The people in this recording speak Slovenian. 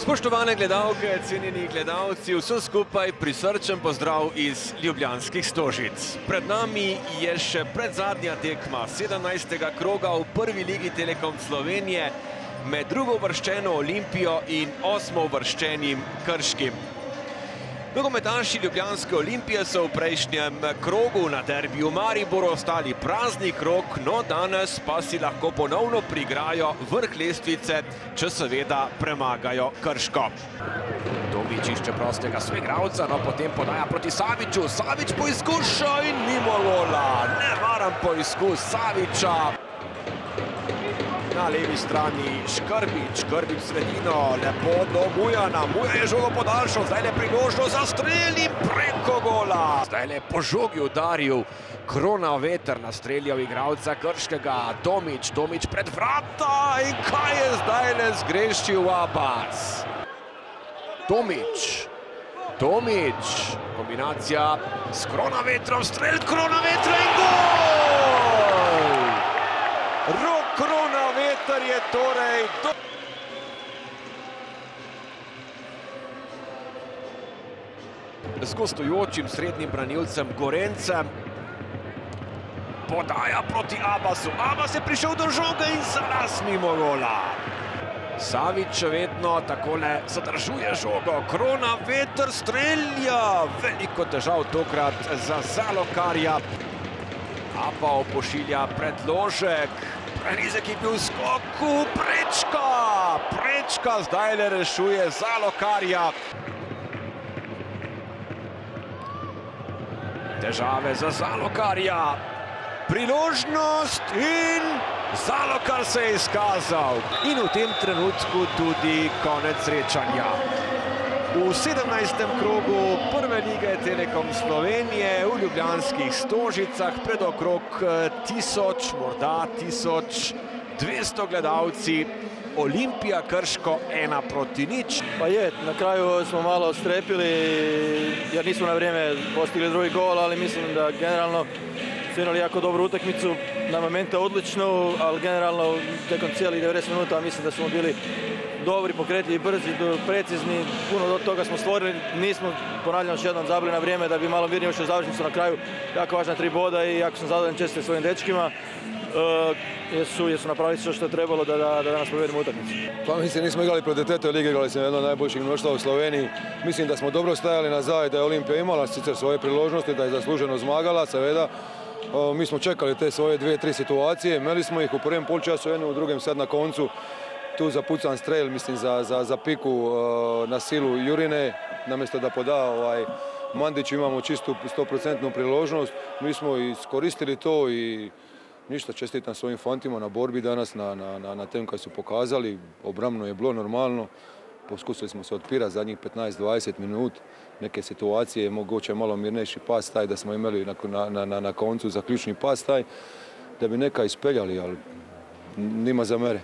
Spoštovane gledalke, cenjeni gledalci, vsem skupaj prisrčen pozdrav iz ljubljanskih Stožic. Pred nami je še predzadnja tekma 17. kroga v prvi ligi Telekom Slovenije med drugouvrščeno Olimpijo in osmouvrščenim Krškim. Nogometaši ljubljanske Olimpije so v prejšnjem krogu na derbiju Mariboru ostali prazni krog, no danes pa si lahko ponovno priigrajo vrh lestvice, če seveda premagajo Krško. Tomič išče prostega soigralca, no potem podaja proti Saviču. Savič poizkuša in mimo gola. Nevaren poizkus Saviča. Na levi strani Škrbič, Škrbič sredino, lepo do Mujana. Mujan je žogo podaljšal, zdaj le priložnost za strel in preko gola. Zdaj le po žogi udaril Kronaveter, nastreljal igralca Krškega. Tomič pred vrata in kaj je zdaj le zgrešil Abbas? Tomič, kombinacija s Kronavetrom, strel Kronavetra in gol! Rok Kronaveter je torej z gostujočim srednjim branilcem Gorencem. Podaja proti Abbasu. Abbas je prišel do žoge in zaraz mimo gola. Savič še vedno takole zadržuje žogo. Kronaveter strelja. Veliko težav tokrat za Zalokarja. Abba pošilja predložek. Prenizek je bil v skoku. Prečka zdaj le rešuje Zalokarja. Težave za Zalokarja. Priložnost in Zalokar se je izkazal. In v tem trenutku tudi konec srečanja. V 17. krogu prve lige Telekom Slovenije v ljubljanskih Stožicah pred okrog 1000, morda 1200 gledalci. Olimpija Krško 1:0. Pa je, na kraju smo malo strepili jer nismo na vrijeme postigli drugi gol, ali mislim da generalno su imali jako dobru utakmicu, na momente odličnu, ali generalno tijekom cijelih 90 minuta mislim da smo bili dobri, pokretljivi, brzi, precizni, puno od toga smo stvorili, nismo, ponavljam još jednom, zabili na vrijeme da bi malo mirnije ušli u završnicu na kraju. Jako važna 3 boda i jako sam zadovoljan, čestitam svojim dečkima. Jer su napravili sve što je trebalo da danas povedemo utakmicu. Pa mislim, nismo igrali protiv tete lige, igrali smo jedno od najboljših mnoštva u Sloveniji. Mislim da smo dobro stajali nazad, da je Olimpija imala sicer svoje priložnosti, da je zasluženo zmagala, seveda. Mi smo čekali te svoje 2-3 situacije, imeli smo ih u prvom polučasu, jednu u drugom sad na koncu. Tu zapucan strel, mislim, za piku na silu Jurine, namjesto da poda Mandiću imamo čistu 100% priložnost. Mi smo iskoristili to i ništa, čestitam svojim fantima na borbi danas, na tem kaj su pokazali. Obramno je bilo normalno. Poskusili smo se otpirati zadnjih 15-20 minut. Neke situacije, moguće malo mirnejši pas taj da smo imali na koncu zaključni pas taj, da bi neka ispeljali, ali nima za mere.